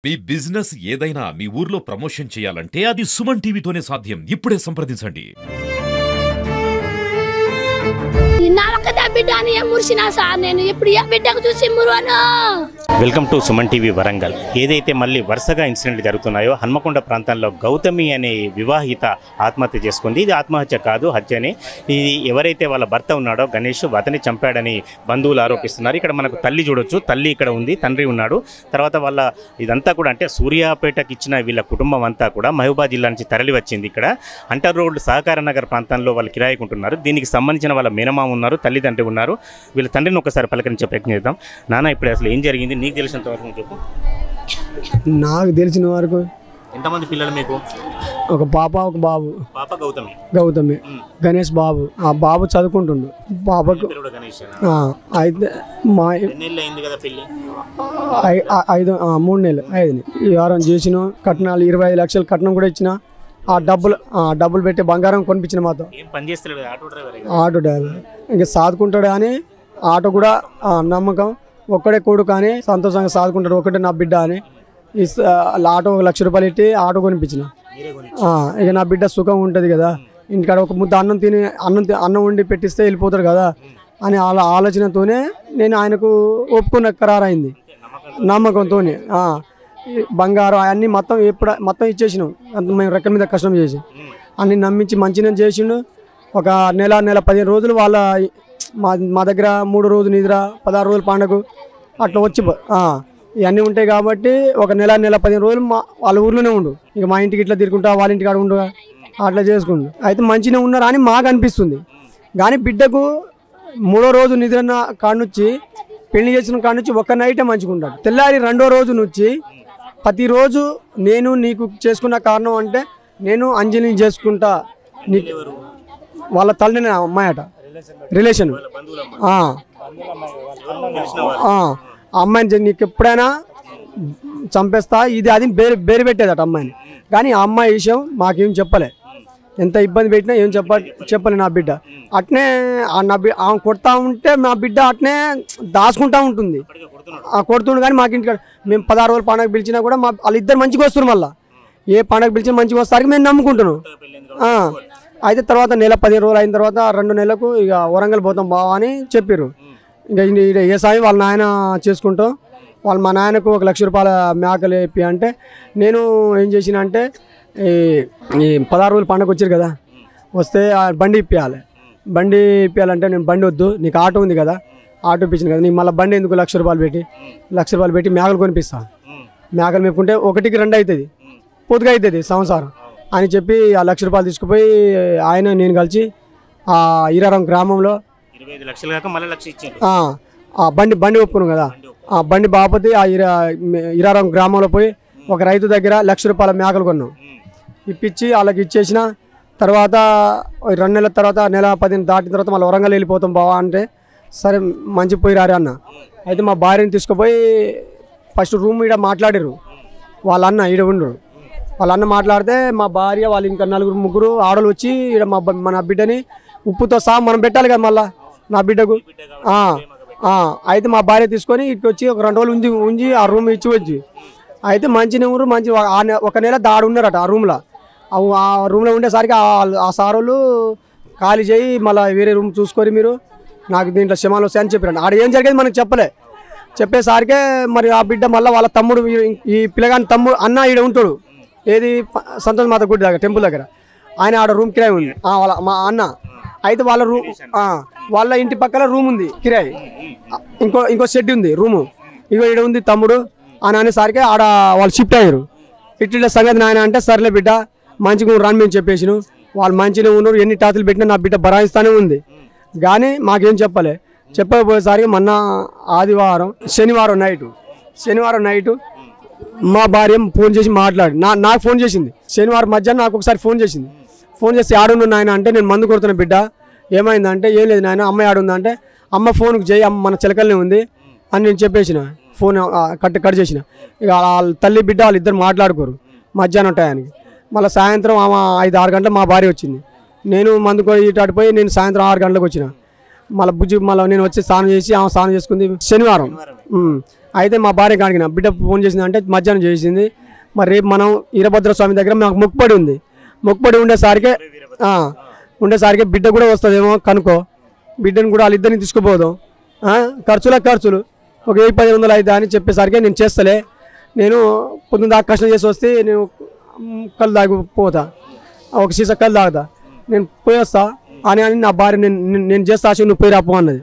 మీ business ఏదైనా మీ ఊర్లో promotion చేయాలంటే అది సుమన్ టీవీతోనే సాధ్యం. ఇప్పుడే సంప్రదించండి. Welcome to Suman TV Warangal. ఏదైతే మళ్ళీ వరుసగా ఇన్సిడెంట్లు జరుగుతున్నాయో హన్మకొండ ప్రాంతంలో గౌతమి అనే వివాహిత ఆత్మహత్య చేసుకుంది. ఇది ఆత్మహత్య కాదు, హత్యనే. ఇది ఎవరైతే వాళ్ళ భర్త ఉన్నాడో గణేష్ అతన్ని చంపాడని బంధువులు ఆరోపిస్తున్నారు. ఇక్కడ మనకు తల్లి చూడొచ్చు, తల్లి ఇక్కడ ఉంది, తండ్రి ఉన్నాడు. తర్వాత వాళ్ళ ఇదంతా కూడా అంటే సూర్యాపేటకి ఇచ్చిన వీళ్ళ కుటుంబం అంతా కూడా మహబూబాబాద్ జిల్లా నుంచి తరలి వచ్చింది. ఇక్కడ అంటర్ రోడ్ సహకార నగర్ ప్రాంతంలో వాళ్ళు కిరాయికుంటున్నారు. దీనికి సంబంధించిన వాళ్ళ మేనమామ ఉన్నారు, తల్లిదండ్రి ఉన్నారు. వీళ్ళ తండ్రిని ఒకసారి పలకరించే ప్రయత్నం చేద్దాం. నాన్న, ఇప్పుడు అసలు ఏం జరిగింది నీకు తెలిసినంత వరకు చెప్పు. నాకు తెలిసిన వరకు ఎంతమంది పిల్లలు మీకు? ఒక పాప, ఒక బాబు. పాప గౌతమి. గౌతమి గణేష్ బాబు. ఆ బాబు చదువుకుంటుండు. పాపకు అయితే మా 3 నెలలు 5 ఈ వారం చేసిన కట్నాలు 25 లక్షలు కట్నం కూడా ఇచ్చిన. ఆ డబ్బులు పెట్టి బంగారం కొనిపించిన మాతో. ఆటో డ్రైవర్ ఇంకా సాదుకుంటాడు కానీ ఆటో కూడా నమ్మకం. ఒక్కడే కొడుకు కానీ సంతోషంగా సాదుకుంటాడు, ఒకటే నా బిడ్డ అని. ఆటో 1 లక్ష రూపాయలు ఇట్టి ఆటో కొనిపించిన. ఇక నా బిడ్డ సుఖం ఉంటుంది కదా, ఇంటికాడ ఒక ముద్ద అన్నం తిని అన్నం వండి పెట్టిస్తే వెళ్ళిపోతాడు కదా అని ఆలోచనతోనే నేను ఆయనకు ఒప్పుకున్న ఖరారైంది. నమ్మకంతో బంగారం అవన్నీ మొత్తం ఇచ్చేసినాం. మేము రెక్కల మీద కష్టం చేసి అన్ని నమ్మించి మంచిగా చేసిండు. ఒక నెల 15 రోజులు వాళ్ళ మా దగ్గర 3 రోజులు నిద్ర, 16 రోజులు పండగ అట్లా వచ్చి ఇవన్నీ ఉంటాయి కాబట్టి ఒక నెల 15 రోజులు వాళ్ళ ఊర్లోనే ఉండు. ఇక మా ఇంటికి ఇట్లా తిరుగుంటా, వాళ్ళ ఇంటికి ఆడ ఉండు, అట్లా చేసుకుండు. అయితే మంచిగా ఉన్నారా అని మాకు అనిపిస్తుంది. కానీ బిడ్డకు 3వ రోజు నిద్ర కాడనుంచి పెళ్లి చేసిన కాడనుంచి ఒక్క నైటే మంచిగా ఉంటాడు. తెల్లారి 2వ రోజు నుంచి ప్రతిరోజు నేను నీకు చేసుకున్న కారణం అంటే నేను అంజలిని చేసుకుంటా. నీకు వాళ్ళ తల్లిని అమ్మాయి అట, రిలేషన్. అమ్మాయిని నీకు ఎప్పుడైనా చంపేస్తా ఇది అది బేరు పెట్టేదట అమ్మాయిని. కానీ ఆ అమ్మాయి విషయం మాకేం చెప్పలే. ఎంత ఇబ్బంది పెట్టినా ఏం చెప్పలే నా బిడ్డ. అట్నే ఆమె కొడతా ఉంటే మా బిడ్డ అట్నే దాచుకుంటా ఉంటుంది. కొడుతుండు కానీ మాకు ఇంటికాడ మేము 16 రోజులు పండుగ పిలిచినా కూడా వాళ్ళిద్దరు మంచిగా వస్తున్నారు. మళ్ళీ ఏ పండుగ పిలిచినా మంచిగా వస్తారికి మేము నమ్ముకుంటున్నాం. అయితే తర్వాత నెల 15 రోజులు అయిన తర్వాత 2 నెలలకు ఇక వరంగల్ పోతాం బావా అని చెప్పారు. ఇంకా ఏ సాయం వాళ్ళ నాయన చేసుకుంటాం. మా నాయనకు 1 లక్ష రూపాయల మేకలు వేపి అంటే నేను ఏం చేసిన అంటే ఈ 16 రోజులు పండుగ వచ్చారు కదా, వస్తే బండి ఇప్పియాలంటే నేను బండి వద్దు, నీకు ఆటో ఉంది కదా, ఆటో ఇప్పించింది కదా, నీకు మళ్ళీ బండి ఎందుకు 1 లక్ష రూపాయలు పెట్టి మేకలు కొనిపిస్తా. మేకలు మేపుకుంటే 1కి 2 అవుతుంది, పొద్దుగా అవుతుంది సంవత్సరం అని చెప్పి ఆ 1 లక్ష రూపాయలు తీసుకుపోయి ఆయన నేను కలిసి ఆ ఇరారం గ్రామంలో ఆ బండి ఒప్పుకున్నాం కదా, ఆ బండి బాపతి ఆ ఇరారం గ్రామంలో పోయి ఒక రైతు దగ్గర 1 లక్ష రూపాయల మేకలు కొన్నాం. ఇప్పించి వాళ్ళకి ఇచ్చేసిన తర్వాత 2 నెలల తర్వాత నెల 15 దాటిన తర్వాత మళ్ళీ వరంగల్ వెళ్ళిపోతాం బావా అంటే సరే మంచి పోయి రారే అన్న. అయితే మా భార్యని తీసుకుపోయి ఫస్ట్ రూమ్ ఈడ మాట్లాడారు. వాళ్ళ అన్న ఈడ ఉండరు. వాళ్ళ అన్న మాట్లాడితే మా భార్య వాళ్ళు ఇంకా 4-3 ఆడలు వచ్చి ఈడ మన బిడ్డని ఉప్పుతో సహా మనం పెట్టాలి కదా మళ్ళీ నా బిడ్డకు. అయితే మా భార్య తీసుకొని ఇక్కడికి వచ్చి ఒక 2 రోజులు ఉంచి ఆ రూమ్ ఇచ్చి వచ్చి అయితే మంచి 1 నెల దాడు ఉన్నారట ఆ రూమ్లో. ఆ రూమ్లో ఉండేసరికి ఆ సారోళ్ళు ఖాళీ చేయి మళ్ళీ వేరే రూమ్ చూసుకొని మీరు నాకు దీంట్లో క్షమాలు వస్తాయని చెప్పారండి. ఆడ ఏం జరిగేది మనకు చెప్పేసరికే మరి ఆ బిడ్డ మళ్ళీ వాళ్ళ తమ్ముడు, ఈ పిల్లగాని తమ్ముడు అన్న ఈడ ఉంటాడు, ఏది సంతోష్ మాత గుడి దగ్గర టెంపుల్ దగ్గర, ఆయన ఆడ రూమ్ కిరాయి ఉంది మా అన్న. అయితే వాళ్ళ ఇంటి పక్కన రూమ్ ఉంది కిరాయి, ఇంకో షెడ్ ఉంది రూము, ఇగో ఈడ ఉంది తమ్ముడు అని అనేసరికి ఆడ వాళ్ళు షిఫ్ట్ అయ్యారు. ఇట్లా సంగతి నాయన అంటే సర్లే బిడ్డ మంచిగా రన్ మేము చెప్పేసిను. వాళ్ళు మంచిగా ఉన్నారు, ఎన్ని టాతులు పెట్టినా నా బిడ్డ బరాయిస్తానే ఉంది. కానీ మాకేం చెప్పకపోయేసరికి మొన్న శనివారం నైటు మా భార్య ఫోన్ చేసి మాట్లాడి నాకు ఫోన్ చేసింది. శనివారం మధ్యాహ్నం నాకు ఒకసారి ఫోన్ చేసి ఆడున్నాను నాయన అంటే నేను మందు కొడుతున్నా బిడ్డ, ఏమైందంటే ఏం లేదు నాయన అమ్మాయి ఆడుందంటే అమ్మ ఫోన్కి చేయి, అమ్మ మన చిలకలనే ఉంది అని నేను చెప్పేసిన. ఫోన్ కట్ చేసిన. ఇక వాళ్ళ తల్లి బిడ్డ వాళ్ళిద్దరు మాట్లాడుకోరు మధ్యాహ్నం టయానికి. మళ్ళీ సాయంత్రం 5-6 గంటలకు మా భార్య వచ్చింది. నేను మందు ఇటు అడిపోయి నేను సాయంత్రం 6 గంటలకు వచ్చిన. మళ్ళీ నేను వచ్చి స్నానం చేసి ఆమె స్నానం చేసుకుంది. శనివారం అయితే మా భార్యకి అడిగిన బిడ్డ ఫోన్ చేసింది అంటే మధ్యాహ్నం చేసింది. మరి రేపు మనం వీరభద్ర స్వామి దగ్గర మాకు మొక్కుపడి ఉంది. మొక్కుపడి ఉండేసరికి బిడ్డ కూడా వస్తుందేమో కనుక్కో, బిడ్డను కూడా వాళ్ళిద్దరిని తీసుకుపోదాం, ఖర్చులు ఒక 1000-1500 అవుతా అని చెప్పేసరికి నేను చేస్తలే, నేను పొద్దున్న దాకా కష్టం చేసి వస్తే నేను కళ్ళు తాగిపోతా, ఒక సీసా కళ్ళు తాగుతా, నేను పోయి వస్తా అని నా భార్య నేను చేస్తా నువ్వు పోయి రాపో అన్నది.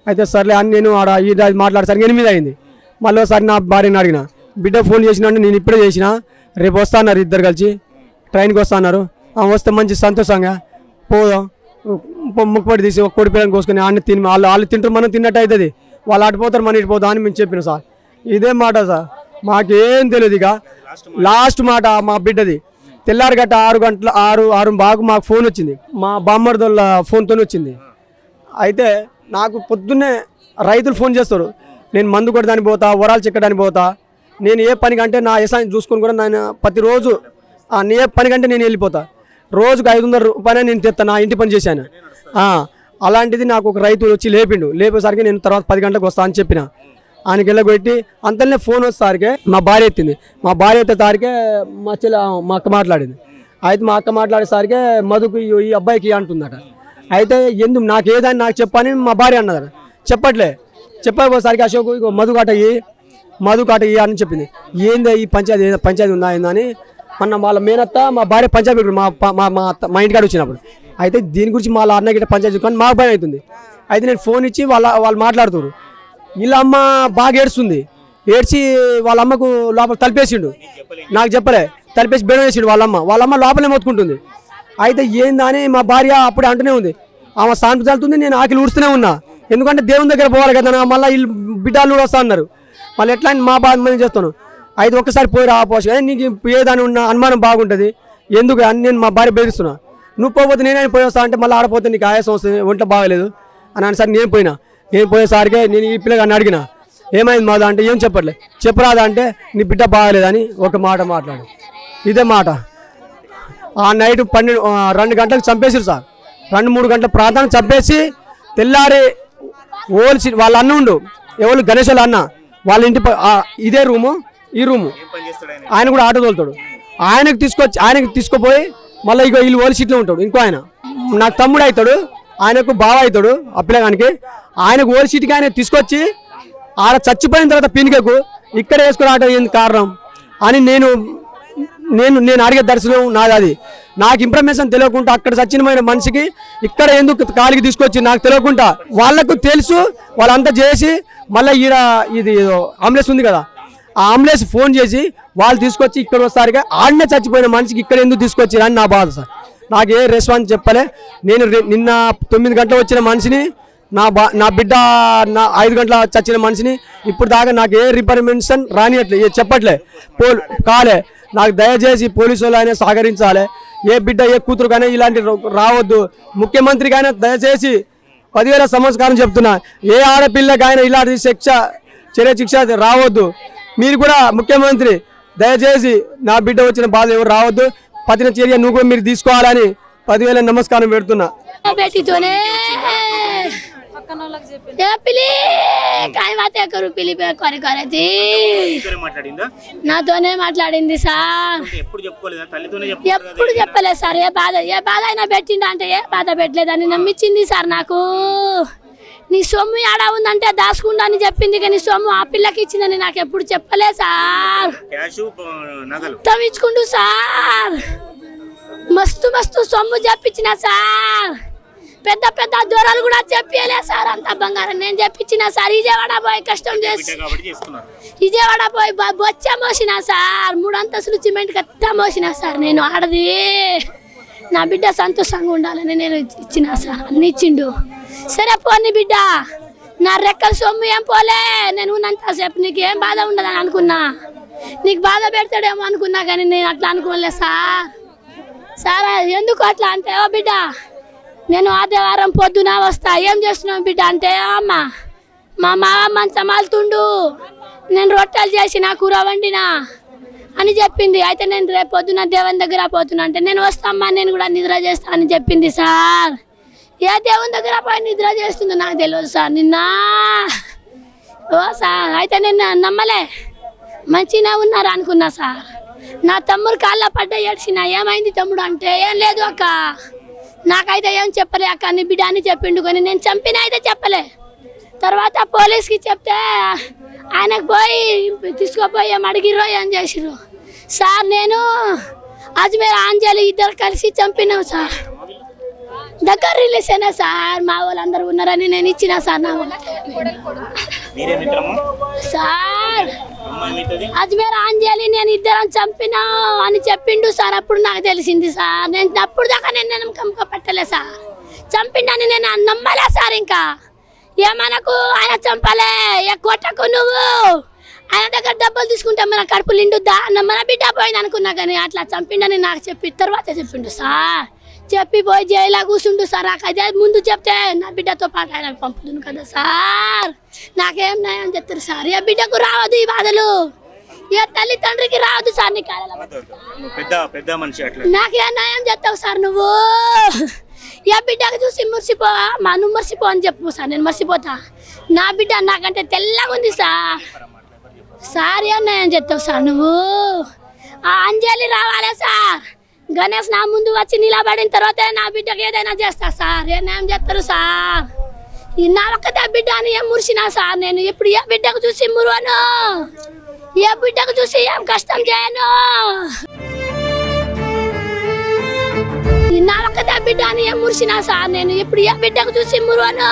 అయితే సర్లే అని నేను ఆడ ఈ మాట్లాడేసరికి 8 అయింది. మళ్ళీ ఒకసారి నా భార్యని అడిగిన, బిడ్డ ఫోన్ చేసిన అంటే నేను ఇప్పుడే చేసిన, రేపు వస్తా అన్నారు ఇద్దరు కలిసి, ట్రైన్కి వస్తా అన్నారు. వస్తే మంచి సంతోషంగా పోదాం, ముక్కుపడి తీసి ఒక కోడి పిల్లని కోసుకొని అన్ని తిని వాళ్ళు తింటారు, మనం తిన్నట్టు అవుతుంది, వాళ్ళు అటుపోతారు మన ఇటుపోతాం అని మేము చెప్పిన సార్. ఇదే మాట సార్, మాకేం తెలియదు. ఇక లాస్ట్ మాట మా బిడ్డది తెల్లారి గట్ట 6 బాగు మాకు ఫోన్ వచ్చింది, మా బామ్మర్దోళ్ళ ఫోన్తో వచ్చింది. అయితే నాకు పొద్దున్నే రైతులు ఫోన్ చేస్తారు, నేను మందు కొట్టడానికి పోతా, వరాలు చెక్కడానికి పోతా, నేను ఏ పనికంటే నా యశాన్ని చూసుకొని కూడా నేను ప్రతిరోజు ఏ పనికంటే నేను వెళ్ళిపోతా, రోజుకు 500 రూపాయలు నేను తెస్తాను, నా ఇంటి పని చేశాను. అలాంటిది నాకు ఒక రైతు వచ్చి లేపేసరికి నేను తర్వాత 10 గంటలకు వస్తా అని చెప్పిన. ఆయనకి వెళ్ళగొట్టి అంతలోనే ఫోన్ వచ్చేసరికి మా భార్య ఎత్తింది. మా భార్య ఎత్తేసరికి మా అక్క మాట్లాడింది. అయితే మా అక్క మాట్లాడేసరికి మధుకు ఈ అబ్బాయికి అంటుందట. అయితే ఎందుకు నాకు ఏదని నాకు చెప్పని మా భార్య అన్నదట. చెప్పకపోసరికి అశోక్ ఇగో మధు కాటయ్యి అని చెప్పింది. ఏంది ఈ పంచాయతీ ఉందా ఏందని మొన్న వాళ్ళ మేనత్త మా భార్య పంచాయతీ పెట్టారు మా ఇంటికాడ వచ్చినప్పుడు. అయితే దీని గురించి వాళ్ళ అన్న గిట్ట పంచాయతీ కానీ మాకు భయం అవుతుంది. అయితే నేను ఫోన్ ఇచ్చి వాళ్ళు మాట్లాడుతారు. వీళ్ళ అమ్మ బాగా ఏడ్చింది, ఏడ్చి వాళ్ళ అమ్మకు లోపల తలిపేసిండు, నాకు చెప్పలే, తలిపేసి బెడ వేసిండు వాళ్ళ అమ్మ లోపలే మొత్తుకుంటుంది. అయితే ఏందని మా భార్య అప్పుడే అంటూనే ఉంది, ఆమె శాంతి చల్లుతుంది, నేను ఆకిలి ఊడుస్తూనే ఉన్నా, ఎందుకంటే దేవుని దగ్గర పోవాలి కదా, మళ్ళీ వీళ్ళు బిడ్డలు కూడా వస్తా అన్నారు, మళ్ళీ ఎట్లా మా బాధ నేను చేస్తాను. అయితే ఒక్కసారి పోయి రాపోవచ్చు కానీ నీకు ఏదని ఉన్న అనుమానం బాగుంటుంది ఎందుకు అని నేను మా భార్య బెదిరిస్తున్నా. నువ్వు పోతే నేనే పోయి వస్తా అంటే మళ్ళీ ఆడపోతే నీకు ఆయాసం వస్తుంది, ఒంట్లో బాగలేదు అని అనేసరి నేను పోయేసరికి నేను ఈ పిల్లగాన్ని అడిగిన, ఏమైంది మాదా అంటే ఏం చెప్పరాదా అంటే నీ బిడ్డ బాగలేదని ఒక మాట మాట్లాడు. ఇదే మాట ఆ నైట్ 2 గంటలకు చంపేసారు సార్. 2-3 గంటల ప్రాంతాన్ని చంపేసి తెల్లారి ఓల్సి వాళ్ళ అన్న ఉండు ఎవరు గణేష్ వాళ్ళ అన్న వాళ్ళ ఇంటి ఇదే ఈ రూము ఆయన కూడా ఆటో తోలుతాడు. ఆయనకు తీసుకుపోయి మళ్ళీ ఇక వీళ్ళు ఓల్డ్ సీట్లో ఉంటాడు. ఇంకో ఆయన నాకు తమ్ముడు అవుతాడు, ఆయనకు బావ అవుతాడు ఆ పిల్లగానికి. ఆయనకు ఓల్డ్ సీట్కి ఆయన తీసుకొచ్చి ఆడ చచ్చిపోయిన తర్వాత పినికకు ఇక్కడ వేసుకురావడం ఏంది కారణం అని నేను అడిగే దర్శనం నాది. అది నాకు ఇన్ఫర్మేషన్ తెలియకుండా అక్కడ చచ్చినమైన మనిషికి ఇక్కడ ఎందుకు కాలికి తీసుకొచ్చి నాకు తెలియకుండా వాళ్ళకు తెలుసు, వాళ్ళంతా చేసి మళ్ళీ ఈడ ఇది అంబులెన్స్ ఉంది కదా, ఆ అంబులెన్స్ ఫోన్ చేసి వాళ్ళు తీసుకొచ్చి ఇక్కడ వస్తారుగా ఆడనే చచ్చిపోయిన మనిషికి ఇక్కడ ఎందుకు తీసుకొచ్చి అని నా బాధ సార్. నాకు ఏ రెస్పాన్స్ చెప్పలే. నేను నిన్న 9 గంటలు వచ్చిన మనిషిని నా బిడ్డ 5 గంటల చచ్చిన మనిషిని ఇప్పుడు దాకా నాకు ఏ రిపర్మెంషన్ రానియట్లే, చెప్పట్లే, కాలే. నాకు దయచేసి పోలీసు వాళ్ళు అయినా సహకరించాలి. ఏ బిడ్డ ఏ కూతురు కానీ ఇలాంటి రావద్దు. ముఖ్యమంత్రికి అయినా దయచేసి 10,000 సంవత్సరాలు చెప్తున్నా, ఏ ఆడపిల్లకైనా ఇలాంటి శిక్ష రావద్దు. మీరు కూడా ముఖ్యమంత్రి దయచేసి నా బిడ్డ వచ్చిన బాధ ఎవరు రావద్దు, పతిన చర్య నువ్వు కూడా మీరు తీసుకోవాలని 10,000 నమస్కారం పెడుతున్నా. నాతోనే మాట్లాడింది సార్, ఎప్పుడు చెప్పలేదు సార్. ఏ బాధ అయినా పెట్టిండ అంటే ఏ బాధ పెట్టలేదని నమ్మించింది సార్. నాకు నీ సొమ్ము ఏడా ఉందంటే దాచుకుంటా అని చెప్పింది, కానీ సొమ్ము ఆ పిల్లకి ఇచ్చిందని నాకు ఎప్పుడు చెప్పలే సార్. తవ్వించుకుంటూ సార్ మస్తు సొమ్ము చెప్పించిన సార్. పెద్ద దూరాలు కూడా చెప్పలే సార్. అంత బంగారం నేను చెప్పించిన సార్. విజయవాడ పోయి కష్టం చేసి విజయవాడ పోయి బొచ్చ మోసిన సార్. 3 అంతస్తులు సిమెంట్ కట్ట మోసిన సార్. నేను ఆడది నా బిడ్డ సంతోషంగా ఉండాలని నేను ఇచ్చిన సార్. అన్ని ఇచ్చిండు. సరే పోని బిడ్డ, నా రెక్కల సొమ్ము ఏం పోలే. నేను ఉన్నంతసేపు నీకు ఏం బాధ ఉండదని అనుకున్నా, నీకు బాధ పెడతాడేమో అనుకున్నా, కానీ నేను అట్లా అనుకోలే సార్. ఎందుకు అట్లా అంటే, ఓ బిడ్డ నేను ఆదివారం పొద్దున వస్తా, ఏం చేస్తున్నావు బిడ్డ అంటే, అమ్మ మా మామ మంచం మాలుతుండు, నేను రొట్టెలు చేసిన కూర వండినా అని చెప్పింది. అయితే నేను రేపు పొద్దున దేవుని దగ్గర పోతున్నా అంటే, నేను వస్తామ్మా నేను కూడా నిద్ర చేస్తా అని చెప్పింది సార్. ఏ దేవుని దగ్గర పోయి నిద్ర చేస్తుందో నాకు తెలియదు సార్. నిన్న ఓ సార్ అయితే నేను నమ్మలే, మంచిగా ఉన్నారు అనుకున్నా సార్. నా తమ్ముడు కాళ్ళ పడ్డ ఏడ్చిన, ఏమైంది తమ్ముడు అంటే ఏం లేదు అక్క, నాకైతే ఏం చెప్పలే అక్క, నీ బిడ్డ అని చెప్పిండు కానీ నేను చంపిన అయితే చెప్పలే. తర్వాత పోలీస్కి చెప్తే ఆయనకు పోయి తీసుకుపోయి ఏం అడిగిర్రో ఏం చేసిర్రు సార్. నేను అజ్మీర్ అంజలి ఇద్దరు కలిసి చంపినాం సార్. దగ్గర రిలీజ్ అయినా సార్, మా వాళ్ళందరూ ఉన్నారని నేను ఇచ్చిన సార్. నా సార్ అజ్మీర్ అంజలి నేను ఇద్దరం చంపినా అని చెప్పిండు సార్. అప్పుడు నాకు తెలిసింది సార్. నేను అప్పుడు దాకా నేను నమ్మకం పెట్టలే సార్. చంపిండని నేను నమ్మలే సార్. ఇంకా ఏమనకు, ఆయన చంపలే, కొట్టకు నువ్వు, ఆయన దగ్గర డబ్బులు తీసుకుంటే మన కడుపు నిండుద్దా, మన బిడ్డ పోయింది అనుకున్నా కానీ అట్లా చంపిండని నాకు చెప్పి తర్వాత చెప్పిండు సార్. చెప్పి పోయి జైలా కూర్చుండు సార్. అదే ముందు చెప్తే నా బిడ్డతో పాటు ఆయన పంపుతుంది కదా సార్. నాకేం న్యాయం చెప్తారు సార్? ఏ బిడ్డకు రావద్దు ఈ బాధలు, ఏ తల్లి తండ్రికి రావద్దు సార్. నీ నాకే న్యాయం చెప్తావు సార్ నువ్వు? ఏ బిడ్డకు చూసి మురిసిపో, నువ్వు మర్చిపో అని చెప్పు సార్. నేను మర్చిపోతా. నా బిడ్డ నాకంటే తెల్లగా ఉంది సార్. సార్ ఏ న్యాయం చెప్తావు సార్ నువ్వు? అంజలి రావాలే సార్. గణేష్ నా ముందు వచ్చి నిలబడిన తర్వాత నా బిడ్డకి ఏదైనా చేస్తా సార్. ఏ న్యాయం చేస్తారు సార్? నా ఒక్కతే బిడ్డ అని ఏం మురిసినా సార్. నేను ఇప్పుడు ఏ బిడ్డకు చూసి మురువను, ఏ బిడ్డకు చూసి ఏం కష్టం చేయను. నా ఒక్కతే బిడ్డ అని ఏం మురిసినా సార్. నేను ఇప్పుడు ఏ బిడ్డకు చూసి మురువను.